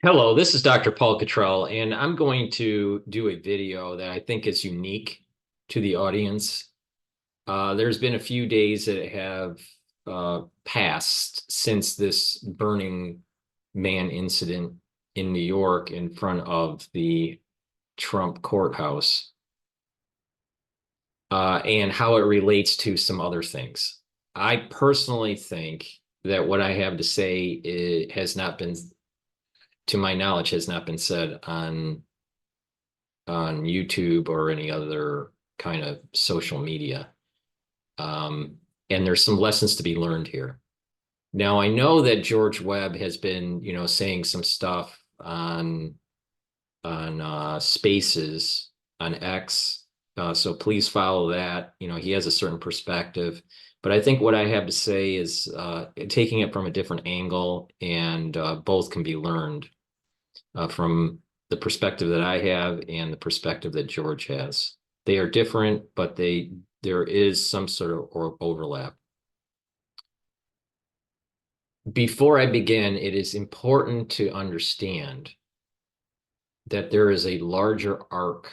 Hello, this is Dr. Paul Cottrell, and I'm going to do a video that I think is unique to the audience. There's been a few days that have passed since this Burning Man incident in New York in front of the Trump courthouse, and how it relates to some other things. I personally think that what I have to say has not been, to my knowledge, has not been said on YouTube or any other kind of social media. Um, and there's some lessons to be learned here. Now, I know that George Webb has been, saying some stuff on Spaces on X. So please follow that. He has a certain perspective. But I think what I have to say is taking it from a different angle, and both can be learned from the perspective that I have and the perspective that George has. They are different, but there is some sort of overlap. Before I begin, it is important to understand that there is a larger arc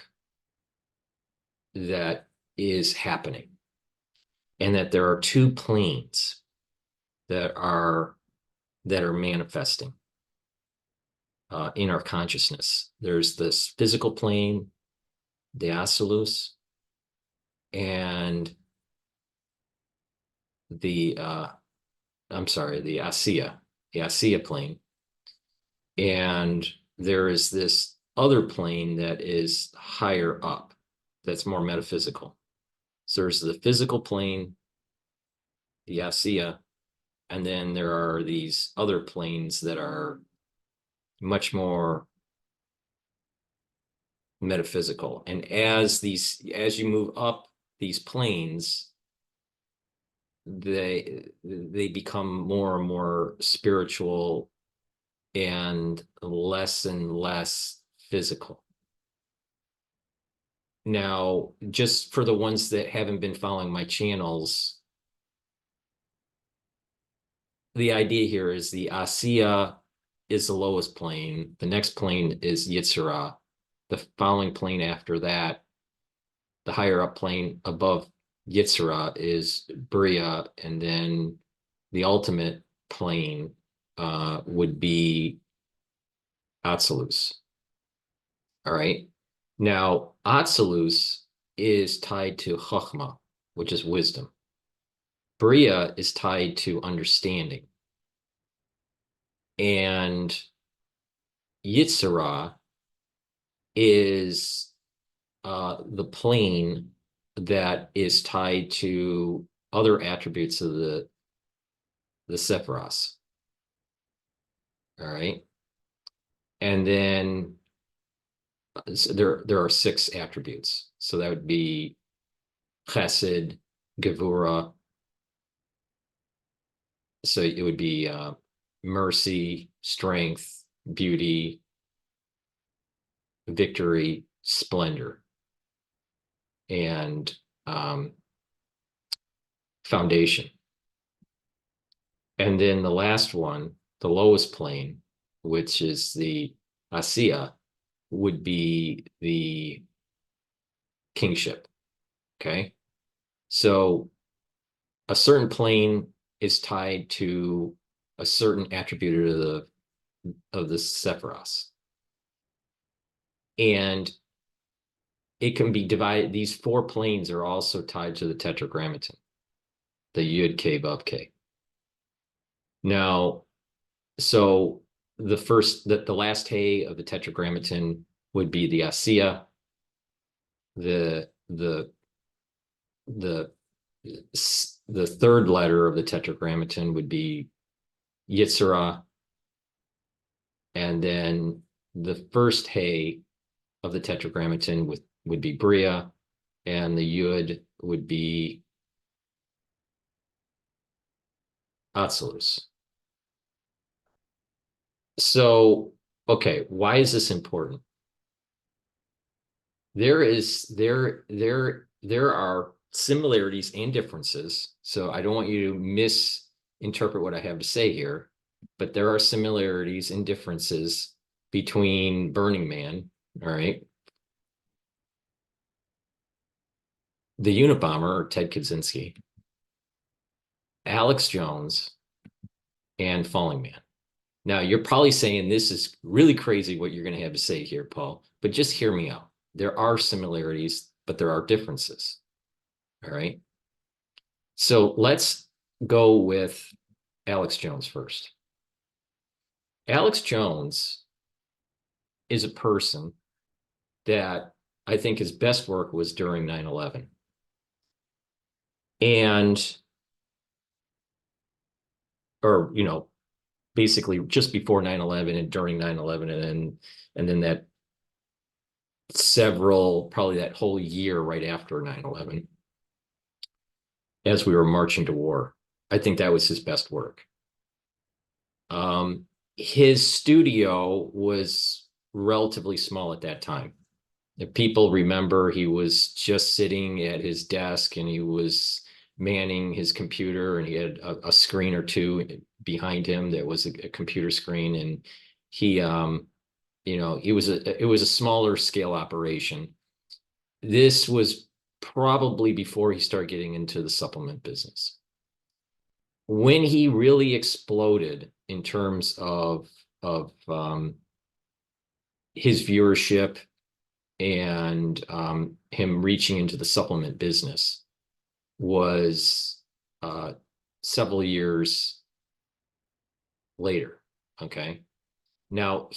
that is happening, and that there are two planes that are manifesting in our consciousness. There's this physical plane, the Oculus, and the the ASIA plane. And there is this other plane that is higher up, that's more metaphysical. So there's the physical plane, the ASIA, and then there are these other planes that are much more metaphysical. And as you move up these planes, they become more and more spiritual and less physical. Now, just for the ones that haven't been following my channels, the idea here is the Asiya is the lowest plane. The next plane is Yitzhara. The following plane after that, the higher up plane above Yitzhara, is Bria, and then the ultimate plane would be Atsilus. All right. Now, Atsilus is tied to Chokhmah, which is wisdom. Bria is tied to understanding. And Yitzhara is the plane that is tied to other attributes of the Sephiros. All right. And then so there are 6 attributes. So that would be Chesed, Gevura. So it would be mercy, strength, beauty, victory, splendor, and foundation. And then the last one, the lowest plane, which is the Asiya, would be the kingship. Okay. So a certain plane is tied to a certain attribute of the Sephiros. And it can be divided. These 4 planes are also tied to the Tetragrammaton, the Yud K Vav K. Now, so the last hay of the Tetragrammaton would be the Asiya. The third letter of the Tetragrammaton would be Yitzhara, and then the first hay of the Tetragrammaton would be Bria, and the Yud would be Atsilus. So, okay, why is this important? There are similarities and differences. So I don't want you to misinterpret what I have to say here, but there are similarities and differences between Burning Man, all right, the Unabomber, or Ted Kaczynski, Alex Jones, and Falling Man. Now, you're probably saying this is really crazy what you're going to have to say here, Paul, but just hear me out. There are similarities, but there are differences. All right. So let's go with Alex Jones first. Alex Jones is a person that I think his best work was during 9/11. And, or, basically just before 9/11 and during 9/11, and then that probably that whole year right after 9/11, as we were marching to war. I think that was his best work. His studio was relatively small at that time. If people remember, he was just sitting at his desk and he was manning his computer, and he had a screen or two behind him that was a computer screen. And he, it was a smaller scale operation. This was probably before he started getting into the supplement business. When he really exploded in terms of his viewership and him reaching into the supplement business was several years later. Okay. Now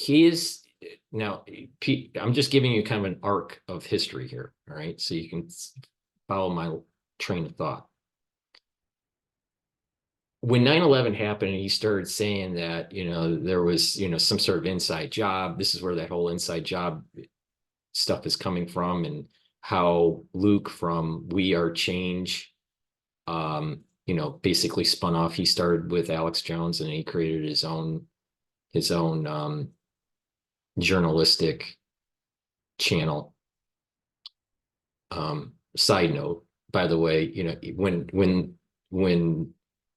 I'm just giving you kind of an arc of history here. All right. So you can follow my train of thought. When 9/11 happened and he started saying that, there was, some sort of inside job, this is where that whole inside job stuff is coming from, and how Luke from We Are Change, basically spun off. He started with Alex Jones and he created his own journalistic channel. Side note, by the way, when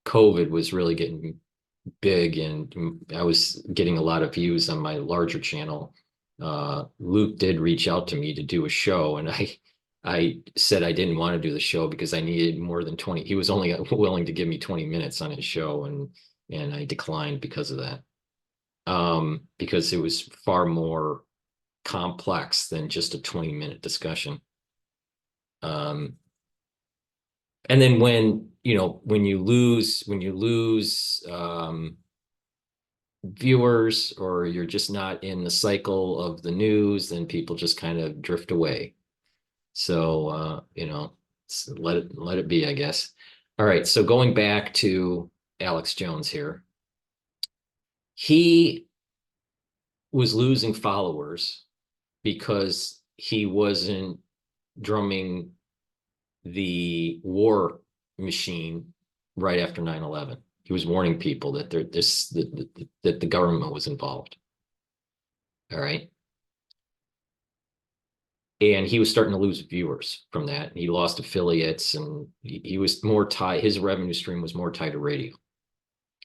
COVID was really getting big and I was getting a lot of views on my larger channel, Luke did reach out to me to do a show, and I said I didn't want to do the show because I needed more than 20. He was only willing to give me 20 minutes on his show, and I declined because of that. Because it was far more complex than just a 20-minute discussion. And then when you lose viewers, or you're just not in the cycle of the news, then people just kind of drift away. So let it be, I guess. All right, so going back to Alex Jones here, he was losing followers because he wasn't drumming the war machine right after 9/11. He was warning people that that the government was involved. All right. And he was starting to lose viewers from that. He lost affiliates, and he was more tied. His revenue stream was more tied to radio.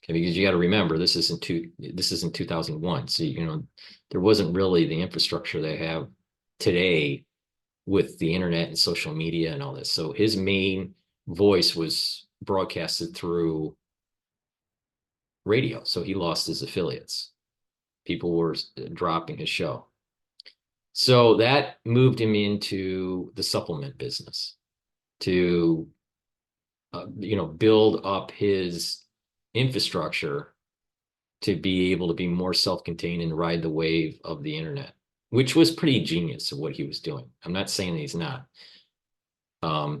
Okay, because you got to remember, this isn't 2001. So there wasn't really the infrastructure they have today with the internet and social media and all this. So his main voice was broadcasted through radio. So he lost his affiliates. People were dropping his show. So that moved him into the supplement business to, build up his infrastructure to be able to be more self-contained and ride the wave of the internet, which was pretty genius of what he was doing. I'm not saying that he's not, a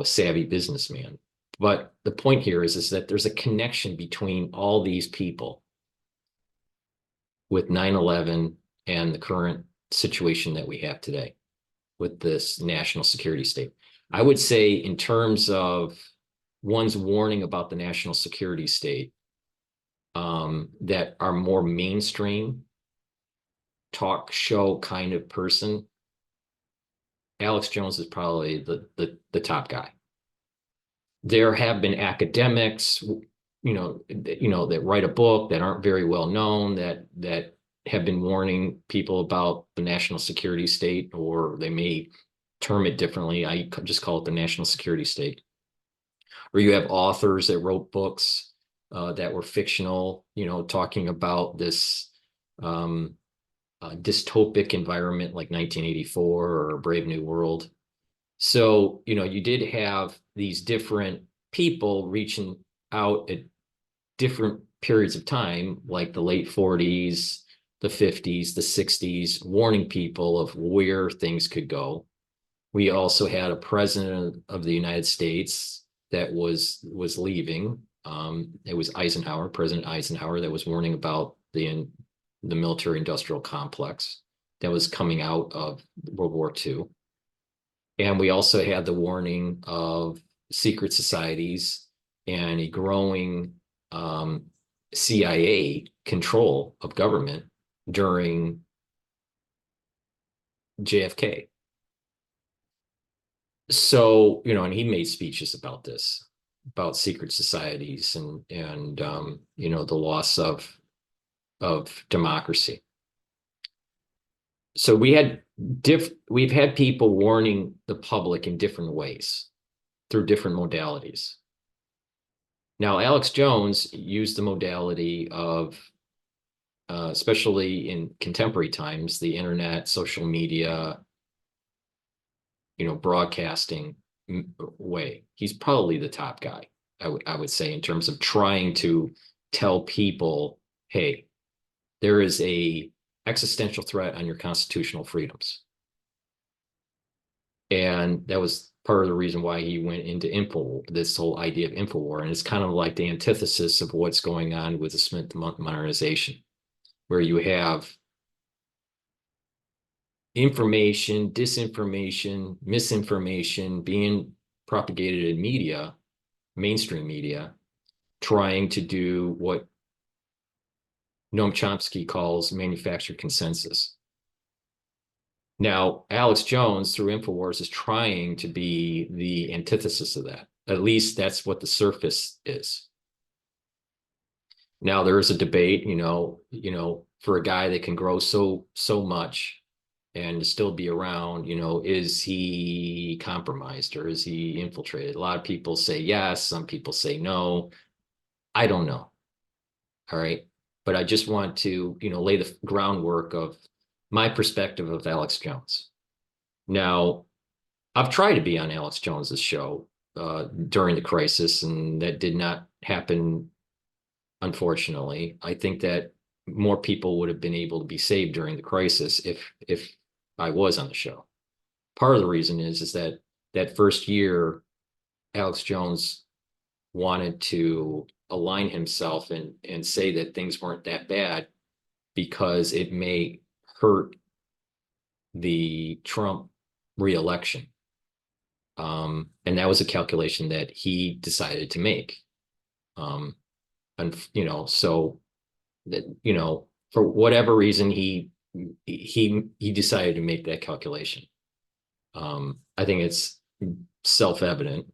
savvy businessman. But the point here is that there's a connection between all these people with 9/11 and the current situation that we have today with this national security state. I would say, in terms of one's warning about the national security state, that are more mainstream talk show kind of person, Alex Jones is probably the top guy. There have been academics, that write a book that aren't very well known, that have been warning people about the national security state, or they may term it differently. I just call it the national security state. Or you have authors that wrote books that were fictional, talking about this dystopic environment like 1984 or Brave New World. So, you did have these different people reaching out at different periods of time, like the late 40s, the 50s, the 60s, warning people of where things could go. We also had a president of the United States that was leaving. It was Eisenhower, President Eisenhower, that was warning about the military industrial complex that was coming out of World War II. And we also had the warning of secret societies and a growing CIA control of government during JFK. So, and he made speeches about this, about secret societies and the loss of democracy. So we've had people warning the public in different ways through different modalities. Now, Alex Jones used the modality of, especially in contemporary times, the internet, social media, broadcasting way. He's probably the top guy, I would say, in terms of trying to tell people, hey, there is a existential threat on your constitutional freedoms. And that was part of the reason why he went into this whole idea of InfoWar. And it's kind of like the antithesis of what's going on with the Smith modernization, where you have information, disinformation, misinformation being propagated in media, mainstream media, trying to do what Noam Chomsky calls manufactured consensus. Now, Alex Jones, through InfoWars, is trying to be the antithesis of that. At least that's what the surface is. Now, there is a debate, for a guy that can grow so much and still be around, is he compromised or is he infiltrated? A lot of people say yes, some people say no. I don't know. All right. But I just want to, lay the groundwork of my perspective of Alex Jones. Now, I've tried to be on Alex Jones's show during the crisis, and that did not happen, unfortunately. I think that more people would have been able to be saved during the crisis if I was on the show. Part of the reason is that first year, Alex Jones wanted to align himself and say that things weren't that bad because it may hurt the Trump reelection. And that was a calculation that he decided to make. And, so that, for whatever reason, he decided to make that calculation. I think it's self-evident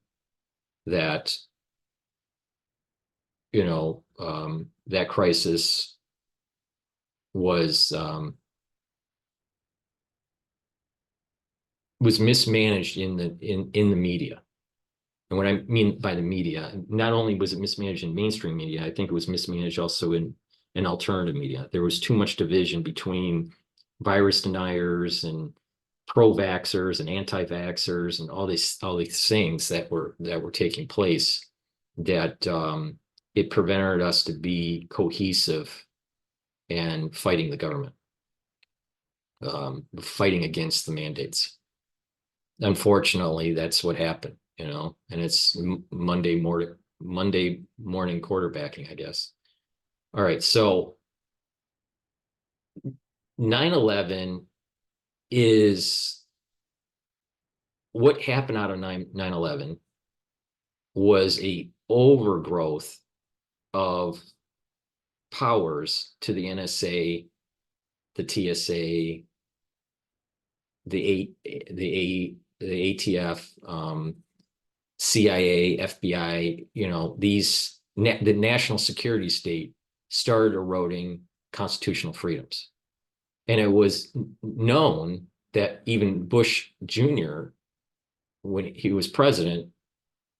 that, that crisis was mismanaged in the media. And what I mean by the media, not only was it mismanaged in mainstream media, I think it was mismanaged also in alternative media. There was too much division between virus deniers and pro-vaxxers and anti-vaxxers and all these things that were taking place, that it prevented us to be cohesive and fighting the government, fighting against the mandates. Unfortunately, that's what happened, and it's Monday morning quarterbacking, I guess. All right, so 9/11 is what happened out of 9/11 was a overgrowth of powers to the NSA, the TSA, the ATF, CIA, FBI, the national security state started eroding constitutional freedoms. And it was known that even Bush Jr., when he was president,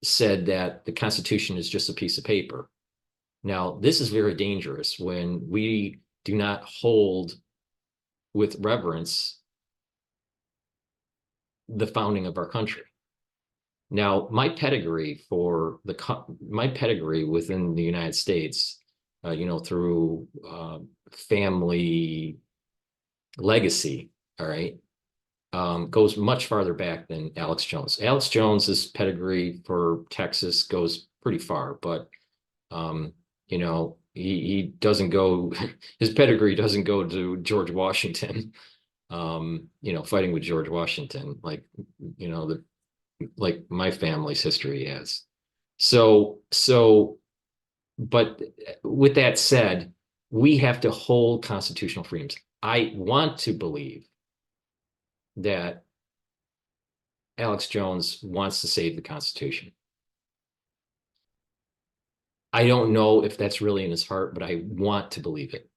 said that the Constitution is just a piece of paper. Now, this is very dangerous when we do not hold with reverence the founding of our country. Now, my pedigree within the United States, through family legacy, all right, goes much farther back than Alex Jones. Alex Jones's pedigree for Texas goes pretty far, but he doesn't go. His pedigree doesn't go to George Washington. Fighting with George Washington, like my family's history has. So, but with that said, we have to hold constitutional freedoms. I want to believe that Alex Jones wants to save the Constitution. I don't know if that's really in his heart, but I want to believe it.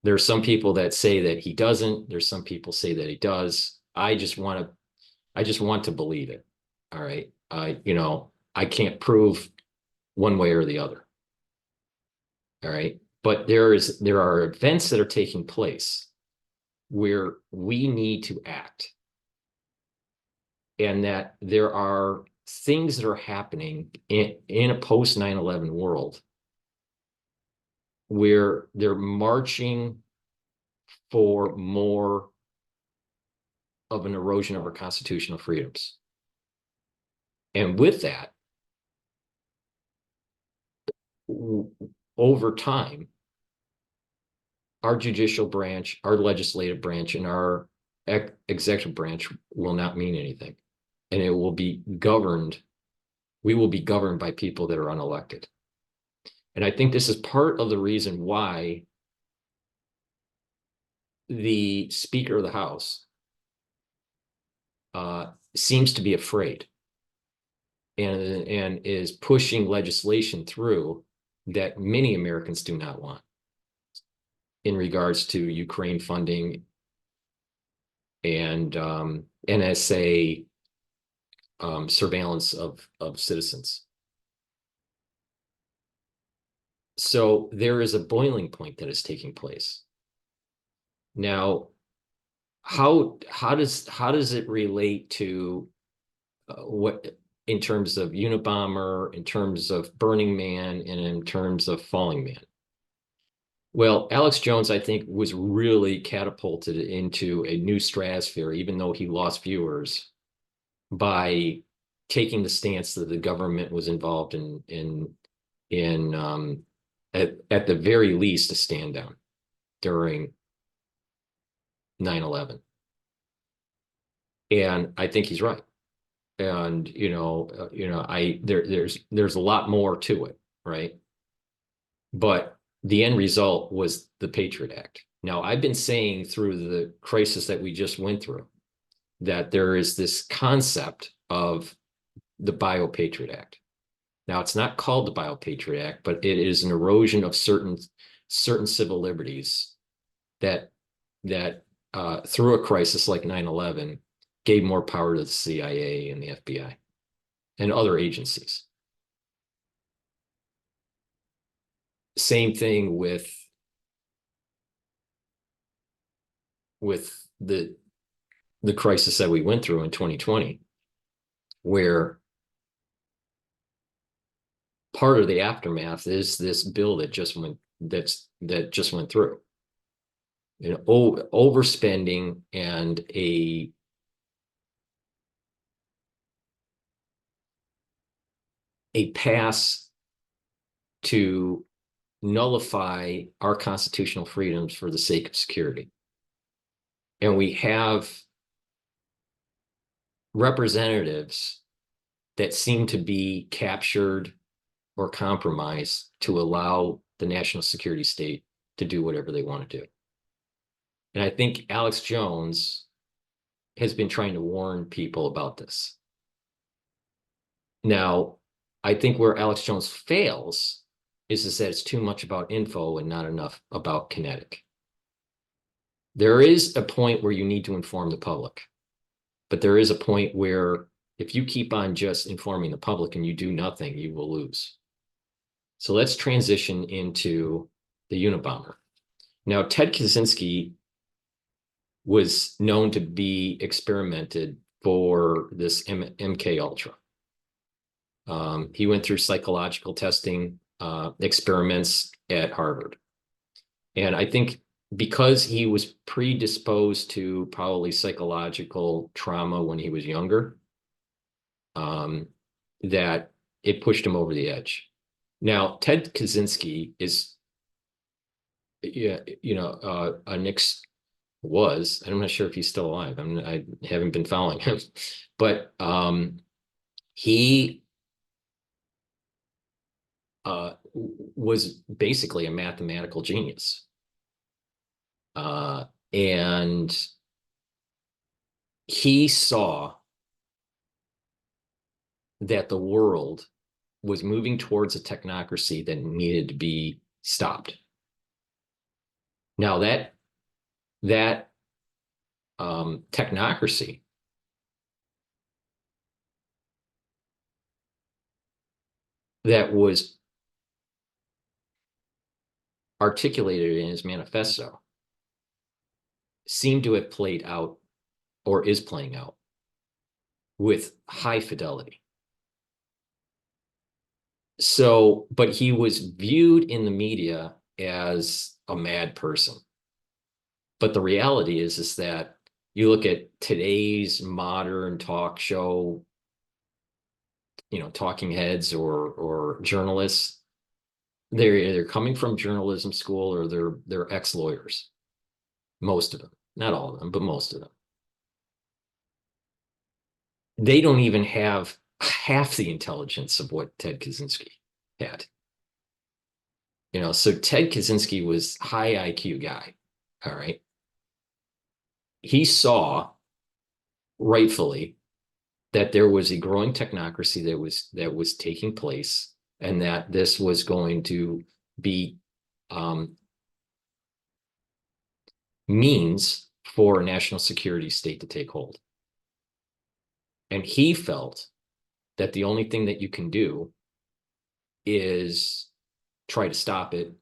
There are some people that say that he doesn't. There's some people say that he does. I just want to believe it. All right. I can't prove one way or the other. All right. But there are events that are taking place where we need to act. And that there are things that are happening in a post 9/11 world where they're marching for more of an erosion of our constitutional freedoms. And with that, over time, our judicial branch, our legislative branch, and our executive branch will not mean anything. And it will be governed, we will be governed by people that are unelected. And I think this is part of the reason why the Speaker of the House seems to be afraid and is pushing legislation through that many Americans do not want in regards to Ukraine funding and NSA surveillance of citizens. So there is a boiling point that is taking place. Now, how does it relate to what in terms of Unabomber, in terms of Burning Man, and in terms of Falling Man? Well, Alex Jones, I think, was really catapulted into a new stratosphere, even though he lost viewers, by taking the stance that the government was involved in at the very least a stand down during 9/11. And I think he's right. And there's a lot more to it, right? But the end result was the Patriot Act. Now, I've been saying through the crisis that we just went through that there is this concept of the Bio-Patriot Act. Now, it's not called the Bio-Patriot Act, but it is an erosion of certain civil liberties that through a crisis like 9/11 gave more power to the CIA and the FBI and other agencies. Same thing with the crisis that we went through in 2020, where part of the aftermath is this bill that just went through. Overspending and a pass to nullify our constitutional freedoms for the sake of security. And we have representatives that seem to be captured or compromised to allow the national security state to do whatever they want to do. And I think Alex Jones has been trying to warn people about this. Now, I think where Alex Jones fails is that it's too much about info and not enough about kinetic. There is a point where you need to inform the public, but there is a point where if you keep on just informing the public and you do nothing, you will lose. So let's transition into the Unabomber. Now, Ted Kaczynski was known to be experimented for this MK Ultra. He went through psychological testing experiments at Harvard. And I think because he was predisposed to probably psychological trauma when he was younger, that it pushed him over the edge. Now, Ted Kaczynski is, yeah, a Knicks was, I'm not sure if he's still alive. I haven't been following him, but he was basically a mathematical genius. And he saw that the world was moving towards a technocracy that needed to be stopped. Now that technocracy that was articulated in his manifesto seemed to have played out, or is playing out, with high fidelity. So, but he was viewed in the media as a mad person. But the reality is that you look at today's modern talk show, talking heads or journalists, they're either coming from journalism school or they're ex-lawyers. Most of them, not all of them, but most of them. They don't even have half the intelligence of what Ted Kaczynski had. So Ted Kaczynski was high IQ guy. All right. He saw, rightfully, that there was a growing technocracy that was taking place, and that this was going to be means for a national security state to take hold. And he felt that the only thing that you can do is try to stop it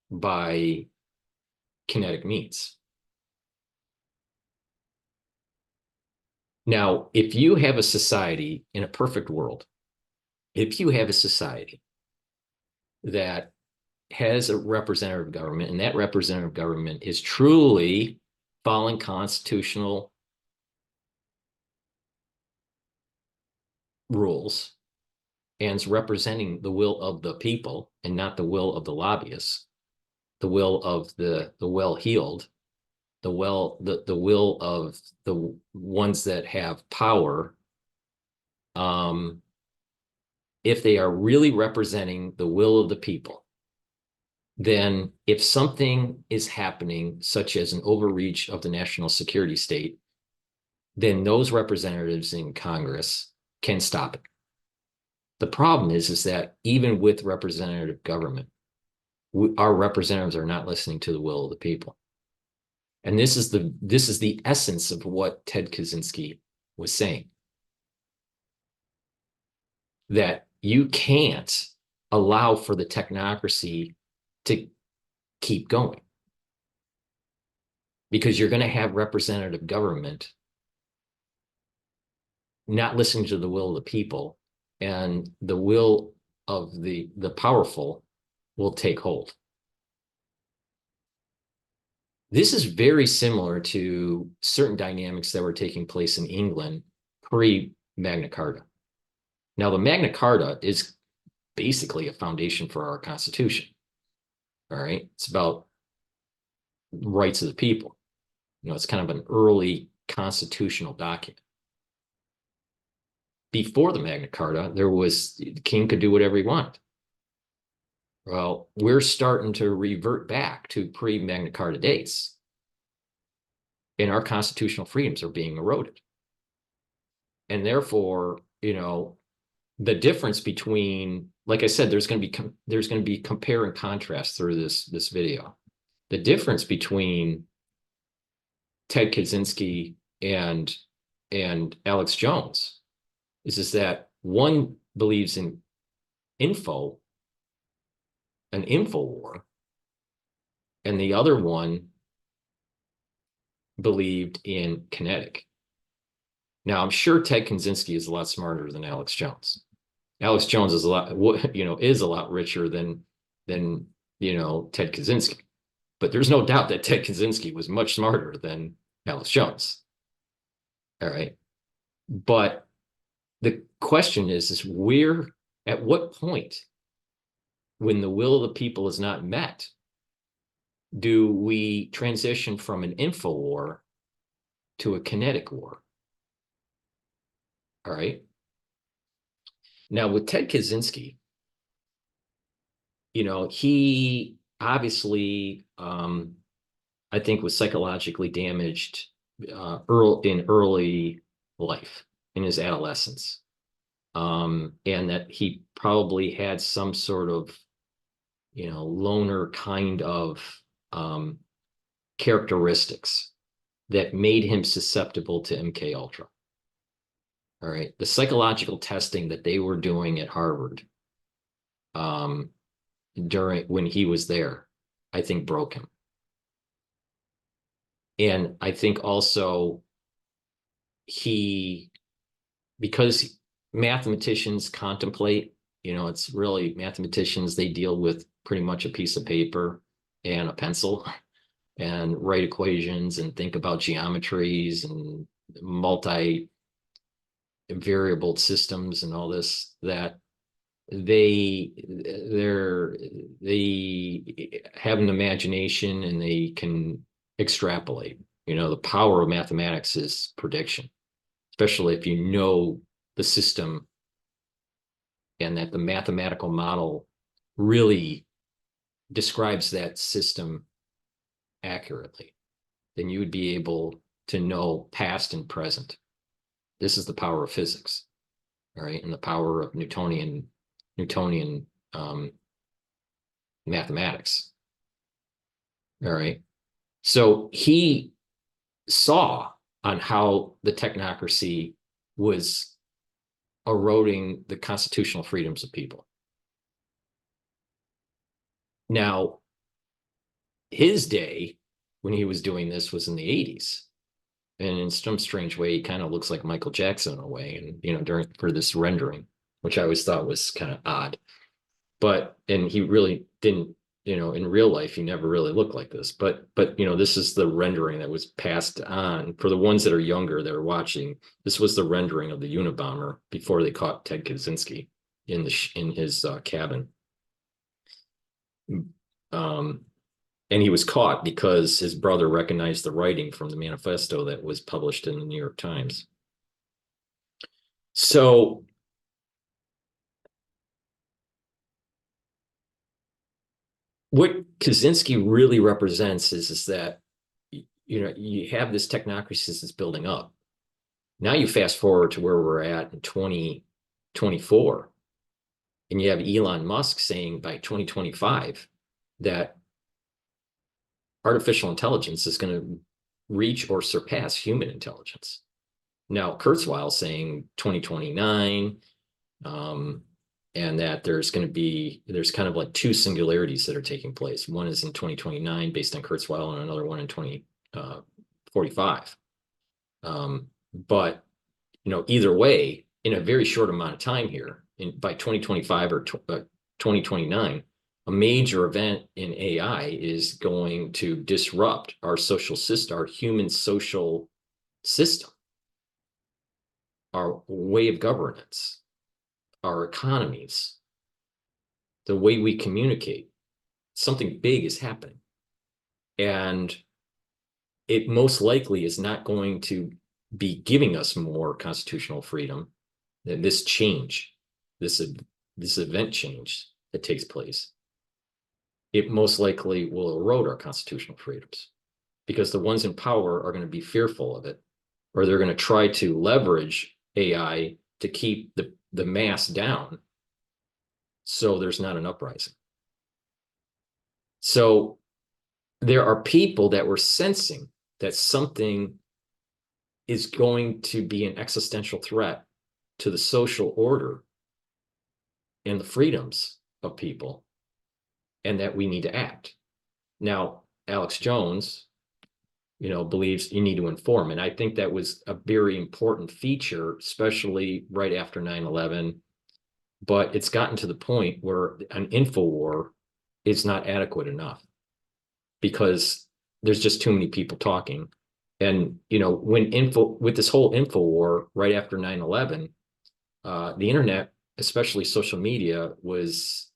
by kinetic means. Now, if you have a society in a perfect world, if you have a society that has a representative government, and that representative government is truly following constitutional rules and is representing the will of the people and not the will of the lobbyists, the will of the well-heeled, the will of the ones that have power, if they are really representing the will of the people, then if something is happening, such as an overreach of the national security state, then those representatives in Congress can stop it. The problem is that even with representative government, our representatives are not listening to the will of the people. And this is the essence of what Ted Kaczynski was saying. That you can't allow for the technocracy to keep going, because you're going to have representative government not listening to the will of the people, and the will of the powerful will take hold. This is very similar to certain dynamics that were taking place in England pre-Magna Carta. Now, the Magna Carta is basically a foundation for our Constitution. All right. It's about rights of the people. It's kind of an early constitutional document. Before the Magna Carta, the king could do whatever he wanted. Well, we're starting to revert back to pre-Magna Carta days, and our constitutional freedoms are being eroded. And therefore, the difference between, like I said, there's going to be compare and contrast through this video. The difference between Ted Kaczynski and Alex Jones is that one believes in an info war, and the other one believed in kinetic. Now, I'm sure Ted Kaczynski is a lot smarter than Alex Jones. Alex Jones is a lot, is a lot richer than Ted Kaczynski. But there's no doubt that Ted Kaczynski was much smarter than Alex Jones. All right. But the question is where, at what point, when the will of the people is not met, do we transition from an info war to a kinetic war? All right. Now, with Ted Kaczynski, he obviously, I think, was psychologically damaged in early life, in his adolescence, and that he probably had some sort of, loner kind of characteristics that made him susceptible to MK Ultra. All right, the psychological testing that they were doing at Harvard when he was there, I think broke him. And I think also because mathematicians contemplate, it's really mathematicians, they deal with pretty much a piece of paper and a pencil and write equations and think about geometries and multi-variable systems and all this, that they have an imagination and they can extrapolate. The power of mathematics is prediction, especially if you know the system and that the mathematical model really describes that system accurately. Then you would be able to know past and present. This is the power of physics, all right, and the power of Newtonian mathematics. All right. So he saw on how the technocracy was eroding the constitutional freedoms of people. Now, his day when he was doing this was in the 80s. And in some strange way, he kind of looks like Michael Jackson in a way, and for this rendering, which I always thought was kind of odd. And he really didn't, in real life, he never really looked like this. But this is the rendering that was passed on for the ones that are younger that are watching. This was the rendering of the Unabomber before they caught Ted Kaczynski in his cabin. And he was caught because his brother recognized the writing from the manifesto that was published in the New York Times. So what Kaczynski really represents is that, you have this technocracy that's building up. Now you fast forward to where we're at in 2024, and you have Elon Musk saying by 2025 that artificial intelligence is going to reach or surpass human intelligence. Now, Kurzweil saying 2029, and that there's kind of like two singularities that are taking place. One is in 2029 based on Kurzweil, and another one in 2045. But either way, in a very short amount of time here, by 2025 or 2029, a major event in AI is going to disrupt our social system, our human social system, our way of governance, our economies, the way we communicate. Something big is happening. And it most likely is not going to be giving us more constitutional freedom. This change, this event change that takes place, it most likely will erode our constitutional freedoms, because the ones in power are going to be fearful of it, or they're going to try to leverage AI to keep the mass down so there's not an uprising. So there are people that were sensing that something is going to be an existential threat to the social order and the freedoms of people, and that we need to act. Now, Alex Jones, believes you need to inform. And I think that was a very important feature, especially right after 9/11. But it's gotten to the point where an info war is not adequate enough because there's just too many people talking. And, with this whole info war right after 9/11, the internet, especially social media, was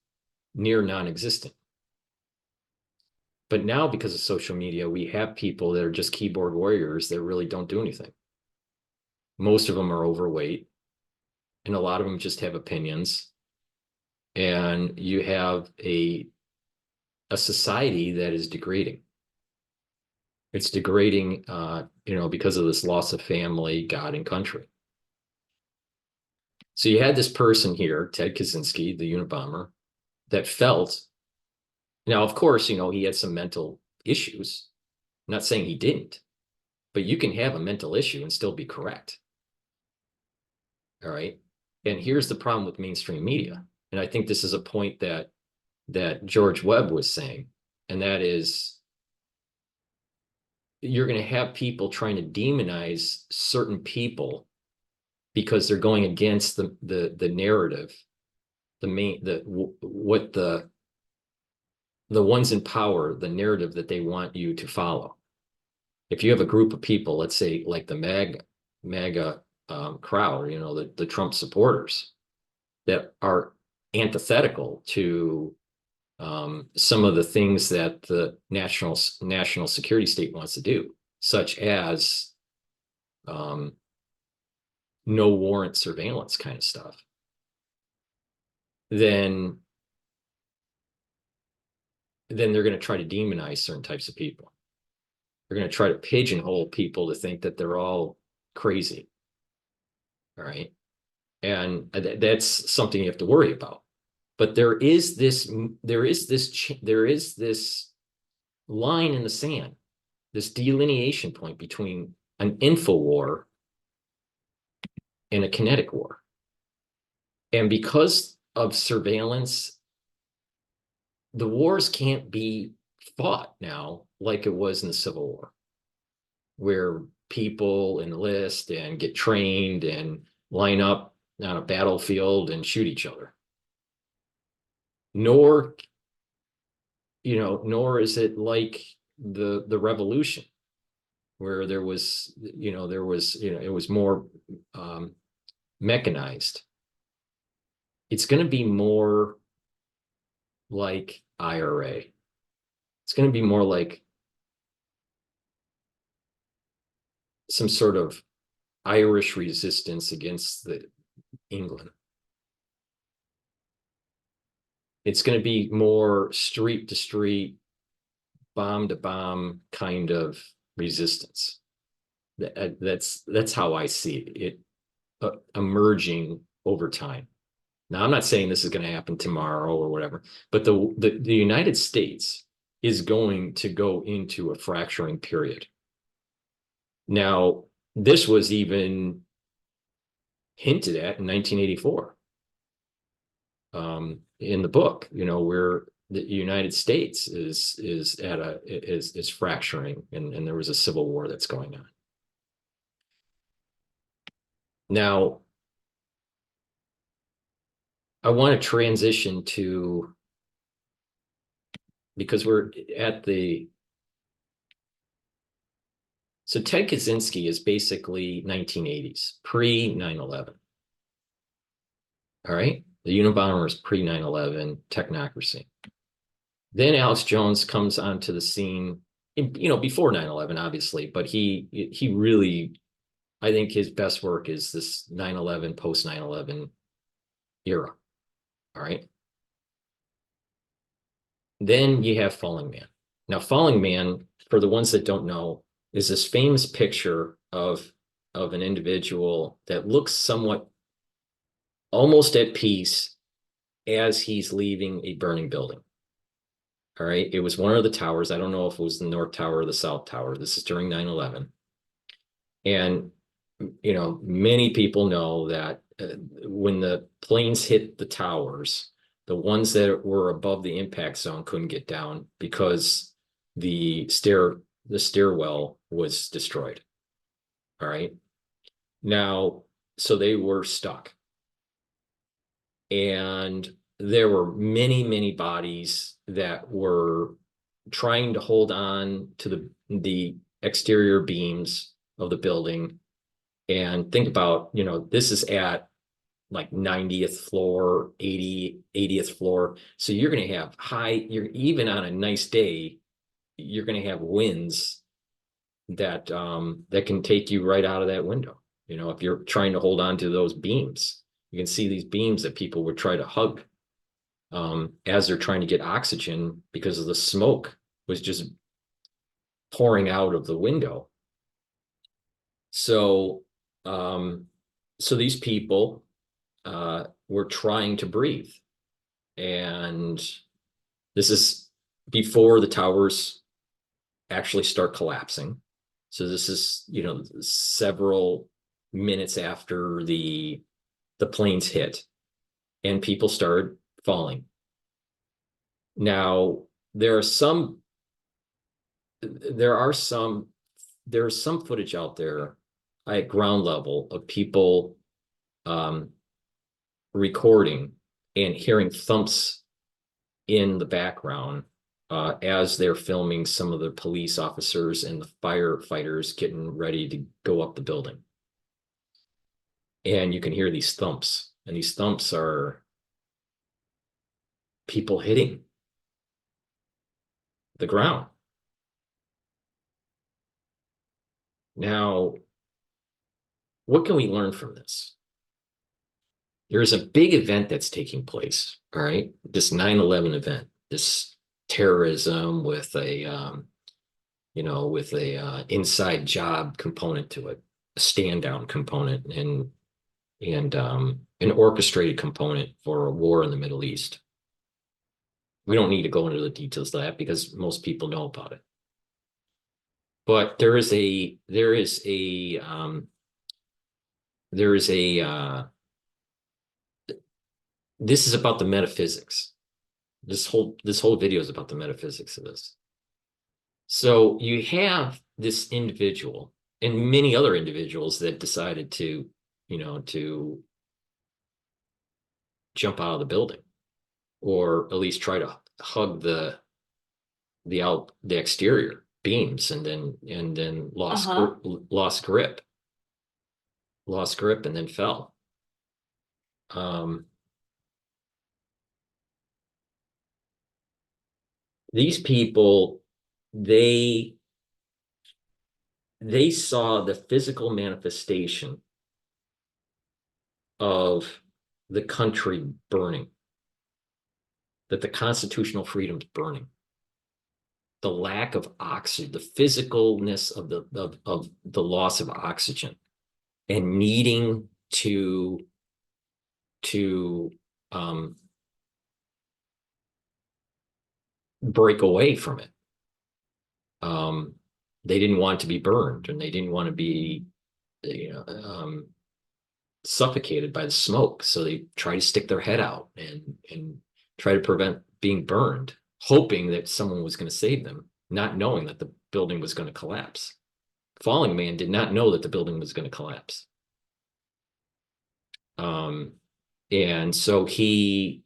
near non-existent. But now, because of social media, we have people that are just keyboard warriors that really don't do anything. Most of them are overweight, and a lot of them just have opinions. And you have a society that is degrading. It's degrading, because of this loss of family, God, and country. So you had this person here, Ted Kaczynski, the Unabomber, that felt. Now, of course, he had some mental issues. I'm not saying he didn't, but you can have a mental issue and still be correct. All right. And here's the problem with mainstream media. And I think this is a point that George Webb was saying, and that is, you're going to have people trying to demonize certain people because they're going against the narrative, what the ones in power, the narrative that they want you to follow. If you have a group of people, let's say like the MAGA crowd, the Trump supporters that are antithetical to some of the things that the national security state wants to do, such as no warrant surveillance kind of stuff, then they're going to try to demonize certain types of people. They're going to try to pigeonhole people to think that they're all crazy. All right. And that's something you have to worry about. But there is this line in the sand, this delineation point between an info war and a kinetic war. And because of surveillance, the wars can't be fought now like it was in the Civil War, where people enlist and get trained and line up on a battlefield and shoot each other. Nor is it like the revolution, where it was more mechanized. It's going to be more like IRA. It's going to be more like some sort of Irish resistance against England. It's going to be more street to street, bomb to bomb kind of resistance. That's how I see it emerging over time. Now, I'm not saying this is going to happen tomorrow or whatever, but the United States is going to go into a fracturing period. Now, this was even hinted at in 1984 in the book, where the United States is fracturing, and there was a civil war that's going on. Now, I want to transition to, because we're at so Ted Kaczynski is basically 1980s, pre 9/11. All right. The Unabomber is pre 9/11 technocracy. Then Alex Jones comes onto the scene, before 9/11, obviously, but he really, I think his best work is this 9/11, post 9/11 era. All right. Then you have Falling Man. Now, Falling Man, for the ones that don't know, is this famous picture of an individual that looks somewhat almost at peace as he's leaving a burning building. All right. It was one of the towers. I don't know if it was the North Tower or the South Tower. This is during 9/11. And, many people know that when the planes hit the towers, the ones that were above the impact zone couldn't get down because the stairwell was destroyed. All right. Now, so they were stuck. And there were many, many bodies that were trying to hold on to the exterior beams of the building. And think about, this is at like 90th floor, 80th floor. So you're going to have you're even on a nice day, you're going to have winds that can take you right out of that window. If you're trying to hold on to those beams, you can see these beams that people would try to hug as they're trying to get oxygen because of the smoke was just pouring out of the window. So, so these people were trying to breathe, and this is before the towers actually start collapsing. So this is, several minutes after the planes hit, and people started falling. Now, there's some footage out there at ground level of people recording and hearing thumps in the background as they're filming some of the police officers and the firefighters getting ready to go up the building. And you can hear these thumps, and these thumps are people hitting the ground. Now, what can we learn from this? There's a big event that's taking place, all right? This 9/11 event, this terrorism with a inside job component to it, a stand down component, and an orchestrated component for a war in the Middle East. We don't need to go into the details of that because most people know about it. But this is about the metaphysics. This whole video is about the metaphysics of this. So you have this individual and many other individuals that decided to jump out of the building, or at least try to hug the exterior beams, and then lost grip, and then fell. These people, they saw the physical manifestation of the country burning, that the constitutional freedom's burning, the lack of oxygen, the physicalness of the loss of oxygen, and needing to break away from it. They didn't want to be burned, and they didn't want to be suffocated by the smoke. So they try to stick their head out and try to prevent being burned, hoping that someone was going to save them, not knowing that the building was going to collapse. Falling Man did not know that the building was going to collapse. And so he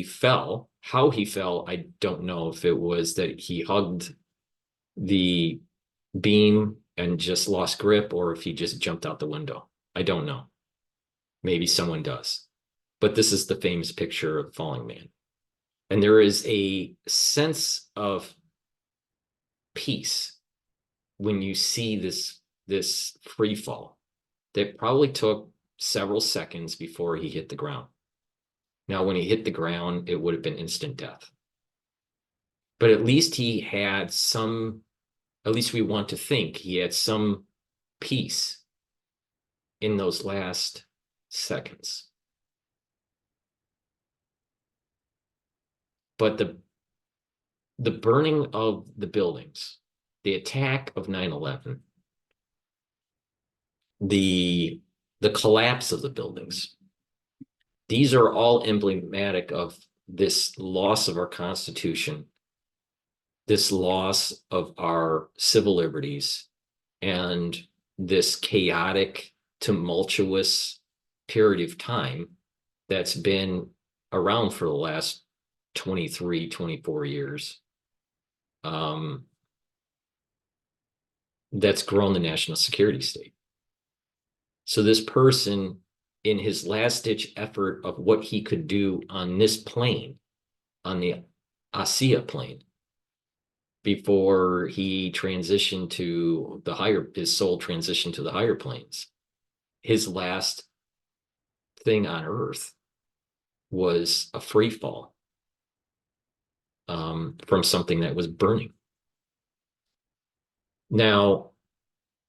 fell. How he fell, I don't know. If it was that he hugged the beam and just lost grip, or if he just jumped out the window. I don't know. Maybe someone does. But this is the famous picture of Falling Man. And there is a sense of peace when you see this free fall that probably took several seconds before he hit the ground. Now, when he hit the ground, it would have been instant death. But at least he had some, at least we want to think he had some peace in those last seconds. But the burning of the buildings, the attack of 9/11, the collapse of the buildings, these are all emblematic of this loss of our Constitution, this loss of our civil liberties, and this chaotic, tumultuous period of time that's been around for the last 23, 24 years. That's grown the national security state. So this person, in his last ditch effort of what he could do on this plane, on the ASEA plane, before he transitioned to his soul transition to the higher planes, his last thing on Earth was a free fall from something that was burning. Now,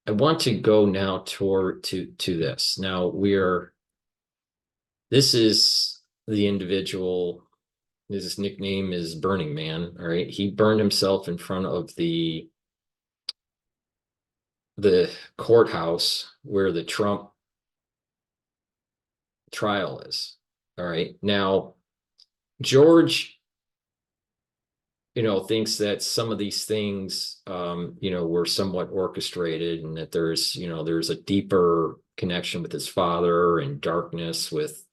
I want to go now to this. Now this is the individual. His nickname is Burning Man. All right, he burned himself in front of the courthouse where the Trump trial is. All right, now George, thinks that some of these things, were somewhat orchestrated, and that there's a deeper connection with his father and darkness with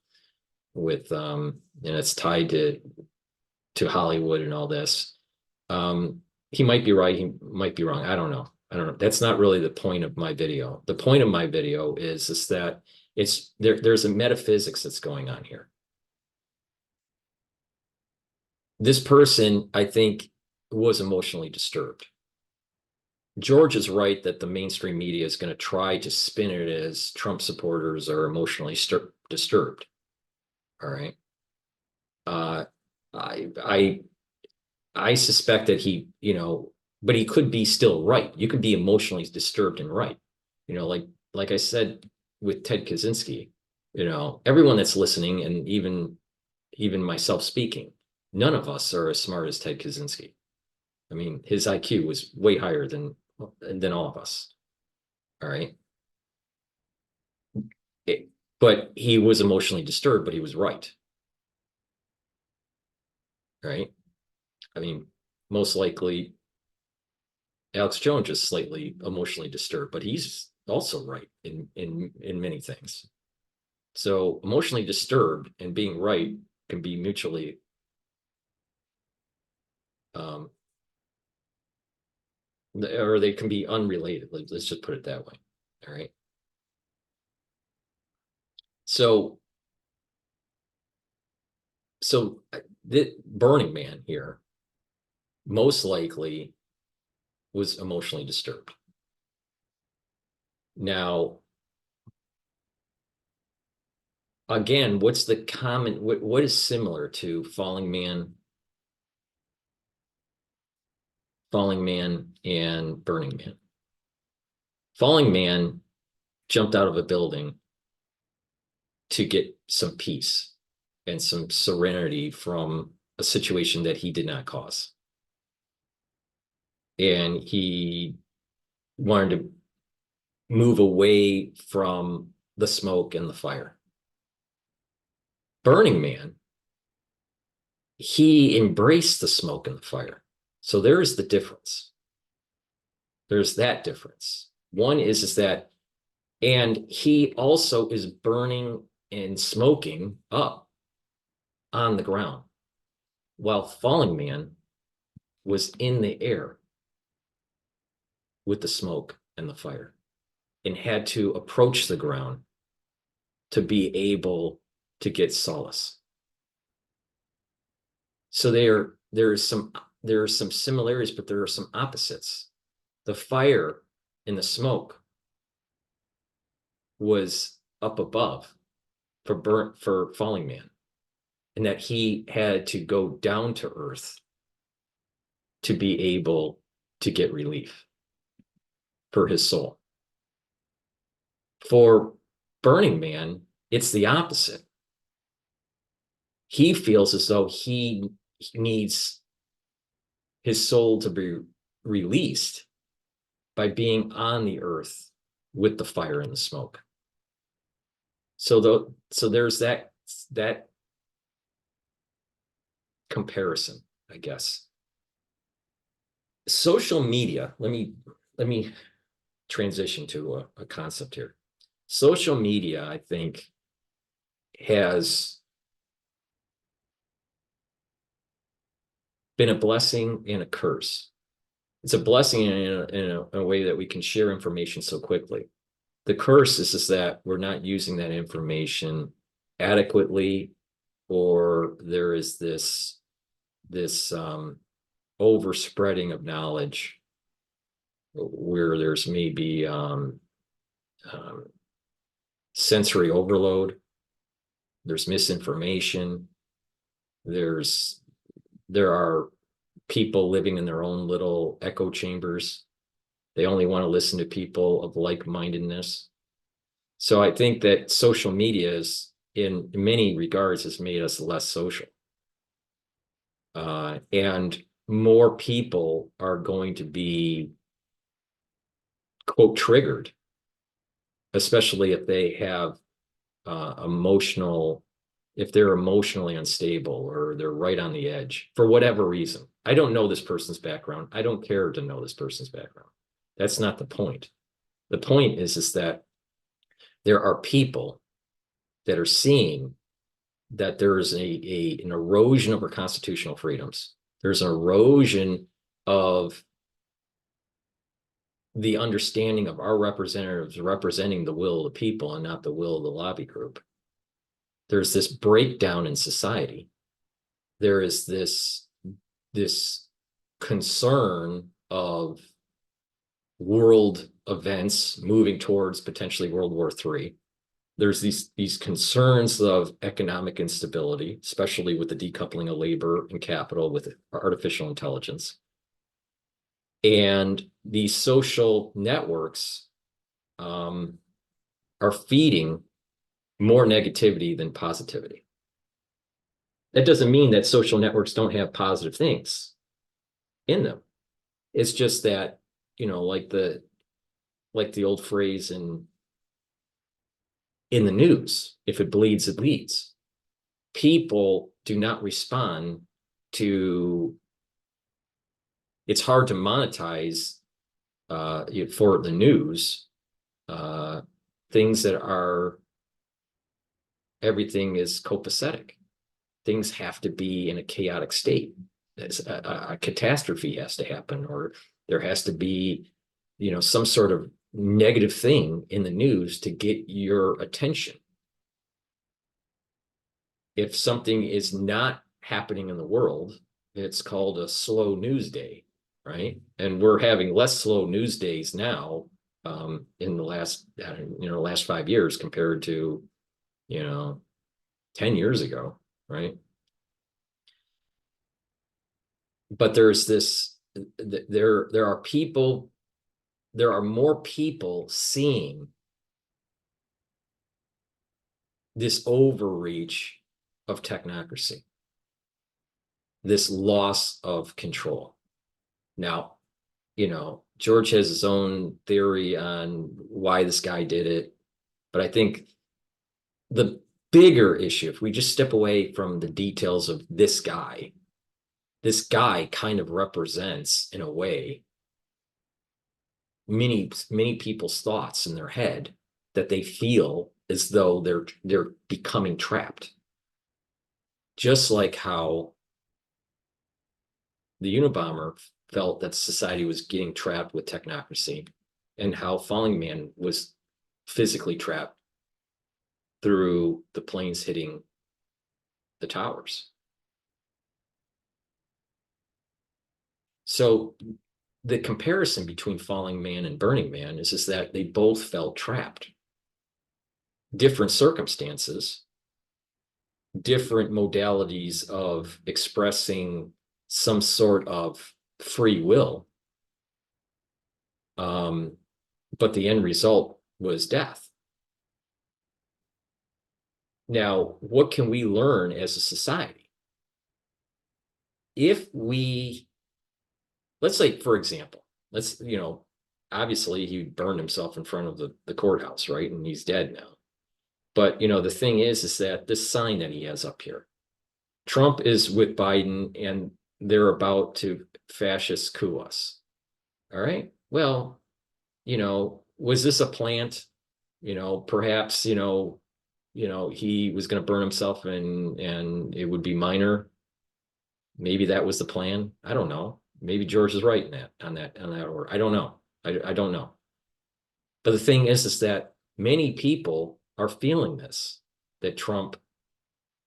and it's tied to Hollywood and all this. He might be right, he might be wrong. I don't know. That's not really the point of my video. The point of my video is that there's a metaphysics that's going on here. This person, I think, was emotionally disturbed. George is right that the mainstream media is going to try to spin it as Trump supporters are emotionally disturbed. All right. I suspect that he, but he could be still right. You could be emotionally disturbed and right. Like I said with Ted Kaczynski, everyone that's listening, and even myself speaking, none of us are as smart as Ted Kaczynski. I mean, his IQ was way higher than all of us. All right. But he was emotionally disturbed, but he was right. Right. I mean, most likely Alex Jones is slightly emotionally disturbed, but he's also right in many things. So emotionally disturbed and being right can be mutually or they can be unrelated. Let's just put it that way. All right. So the Burning Man here most likely was emotionally disturbed. Now, again, what's the common, what is similar to Falling Man and Burning Man? Falling Man jumped out of a building to get some peace and some serenity from a situation that he did not cause. And he wanted to move away from the smoke and the fire. Burning Man, he embraced the smoke and the fire. So there's the difference. There's that difference. One is that, and he also is burning and smoking up on the ground, while Falling Man was in the air with the smoke and the fire and had to approach the ground to be able to get solace. So there are some similarities, but there are some opposites. The fire and the smoke was up above for Falling Man, and that he had to go down to earth to be able to get relief for his soul. For Burning Man, it's the opposite. He feels as though he needs his soul to be released by being on the earth with the fire and the smoke. So there's that comparison, I guess. Social media, let me transition to a concept here. Social media, I think, has been a blessing and a curse. It's a blessing in a way that we can share information so quickly. The curse is that we're not using that information adequately, or there is this overspreading of knowledge where there's maybe sensory overload, there's misinformation, there are people living in their own little echo chambers. They only want to listen to people of like-mindedness. So I think that social media is, in many regards, has made us less social. And more people are going to be, quote, triggered, especially if they have if they're emotionally unstable or they're right on the edge for whatever reason. I don't know this person's background. I don't care to know this person's background. That's not the point. The point is that there are people that are seeing that there is an erosion of our constitutional freedoms. There's an erosion of the understanding of our representatives representing the will of the people and not the will of the lobby group. There's this breakdown in society. There is this concern of world events moving towards potentially World War III. There's these concerns of economic instability, especially with the decoupling of labor and capital with artificial intelligence. And these social networks are feeding more negativity than positivity. That doesn't mean that social networks don't have positive things in them. It's just that, like the old phrase in the news, if it bleeds, it leads. People do not respond to, it's hard to monetize for the news things that are, everything is copacetic. Things have to be in a chaotic state. A catastrophe has to happen, or there has to be, some sort of negative thing in the news to get your attention. If something is not happening in the world, it's called a slow news day, right? And we're having less slow news days now in the last 5 years compared to 10 years ago, right? But there's this, there are more people seeing this overreach of technocracy, this loss of control. Now, George has his own theory on why this guy did it, but I think the bigger issue, if we just step away from the details of this guy kind of represents, in a way, many people's thoughts in their head, that they feel as though they're becoming trapped. Just like how the Unabomber felt that society was getting trapped with technocracy, and how Falling Man was physically trapped through the planes hitting the towers. So the comparison between Falling Man and Burning Man is that they both felt trapped. Different circumstances, different modalities of expressing some sort of free will. But the end result was death. Now, what can we learn as a society? if let's say, for example, obviously he burned himself in front of the courthouse, right? And he's dead now. But, the thing is that this sign that he has up here, Trump is with Biden and they're about to fascist coup us. All right. Well, was this a plant? Perhaps, he was going to burn himself and it would be minor. Maybe that was the plan. I don't know. Maybe George is right in that order. I don't know. I don't know. But the thing is that many people are feeling this, that Trump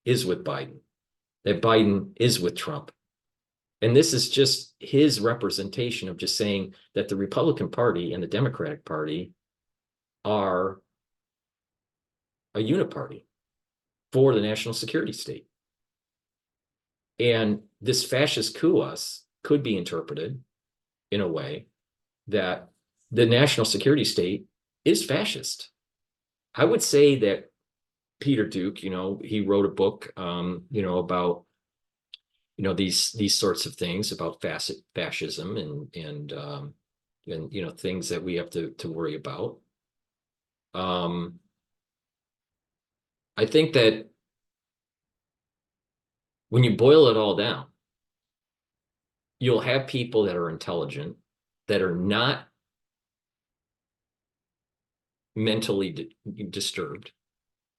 is with Biden, that Biden is with Trump. And this is just his representation of just saying that the Republican Party and the Democratic Party are a uniparty for the national security state. And this fascist coup us could be interpreted in a way that the national security state is fascist. I would say that Peter Duke, he wrote a book, about, these sorts of things about fascism and things that we have to worry about. I think that when you boil it all down, you'll have people that are intelligent, that are not mentally disturbed,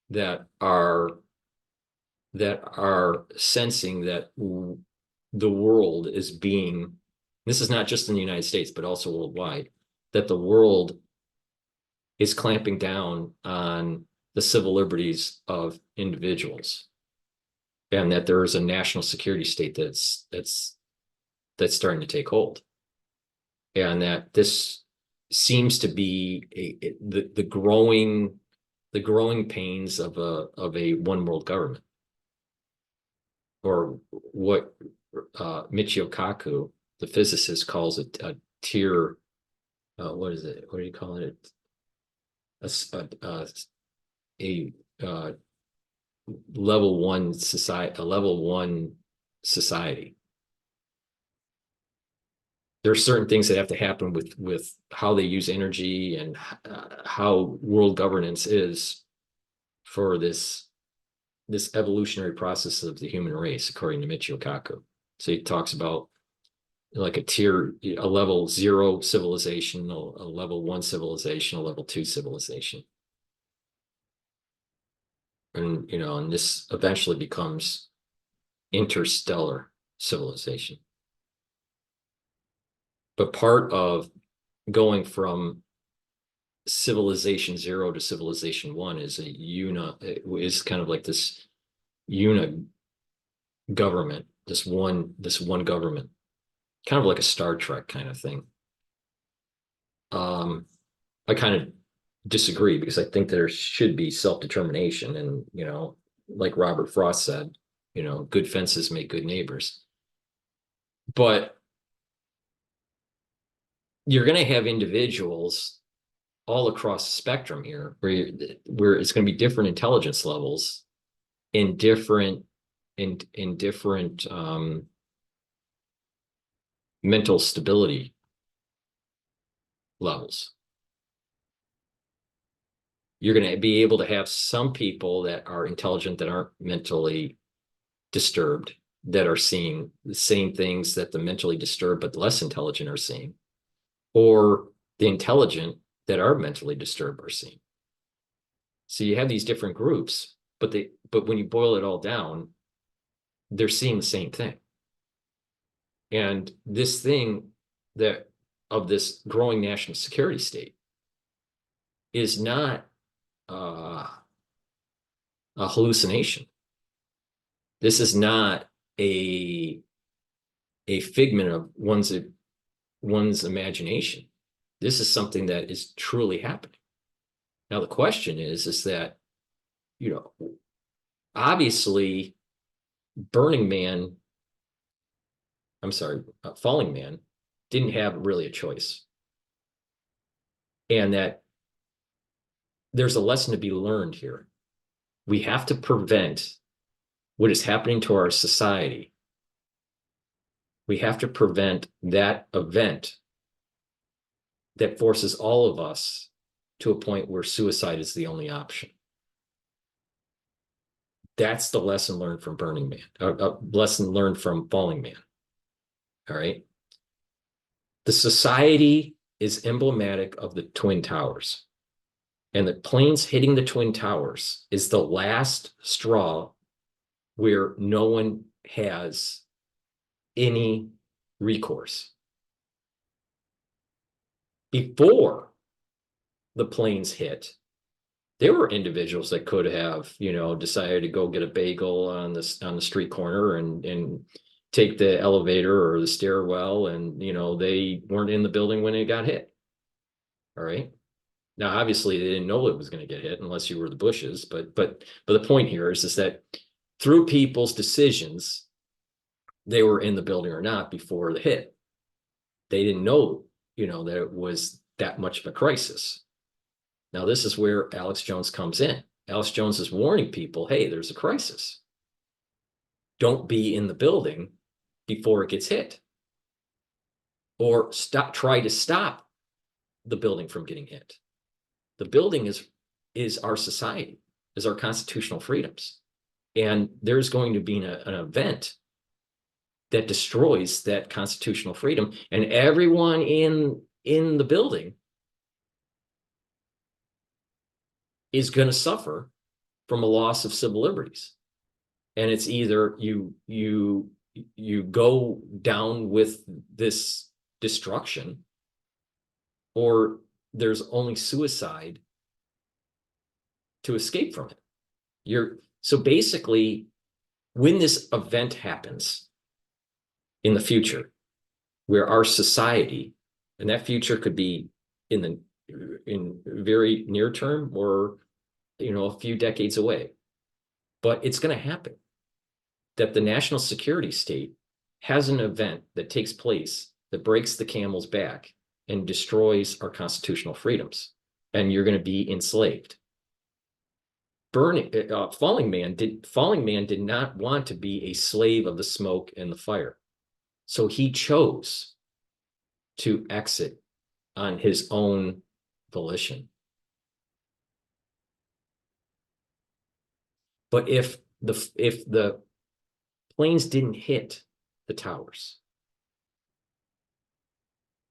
that are sensing that the world is being, this is not just in the United States, but also worldwide, that the world is clamping down on the civil liberties of individuals, and that there is a national security state that's starting to take hold, and that this seems to be the growing pains of a one world government, or what Michio Kaku, the physicist, calls it a tier. What is it? What do you call it? A level one society. A level one society. There are certain things that have to happen with how they use energy and how world governance is for this evolutionary process of the human race, according to Michio Kaku. So he talks about like a level 0 civilization, a level 1 civilization, a level 2 civilization. And, and this eventually becomes interstellar civilization. But part of going from civilization 0 to civilization 1 is kind of like this government, this one government, kind of like a Star Trek kind of thing. I kind of disagree, because I think there should be self-determination, and like Robert Frost said, good fences make good neighbors. But you're going to have individuals all across the spectrum here, where it's going to be different intelligence levels in different mental stability levels. You're going to be able to have some people that are intelligent, that aren't mentally disturbed, that are seeing the same things that the mentally disturbed but less intelligent are seeing, or the intelligent that are mentally disturbed are seeing. So you have these different groups, but when you boil it all down, they're seeing the same thing. And this thing of this growing national security state is not a hallucination. This is not a figment of one's imagination. This is something that is truly happening. Now, the question is that, obviously Falling Man didn't have really a choice. And that there's a lesson to be learned here. We have to prevent what is happening to our society We have to prevent that event that forces all of us to a point where suicide is the only option. That's the lesson learned from Burning Man, a lesson learned from Falling Man. All right. The society is emblematic of the Twin Towers. And the planes hitting the Twin Towers is the last straw where no one has any recourse. Before the planes hit, there were individuals that could have, decided to go get a bagel on the street corner and take the elevator or the stairwell, and they weren't in the building when it got hit. All right. Now, obviously, they didn't know it was going to get hit unless you were the Bushes. But the point here is that through people's decisions, they were in the building or not before the hit. They didn't know, that it was that much of a crisis. Now, this is where Alex Jones comes in. Alex Jones is warning people, hey, there's a crisis. Don't be in the building before it gets hit. Or try to stop the building from getting hit. The building is our society, is our constitutional freedoms. And there's going to be an event that destroys that constitutional freedom. And everyone in the building is going to suffer from a loss of civil liberties. And it's either you go down with this destruction, or there's only suicide to escape from it. So basically, when this event happens in the future, where our society, and that future could be in very near term, or a few decades away, but it's going to happen, that the national security state has an event that takes place that breaks the camel's back and destroys our constitutional freedoms, and you're going to be enslaved. Falling Man did not want to be a slave of the smoke and the fire, so he chose to exit on his own volition. But if the planes didn't hit the towers,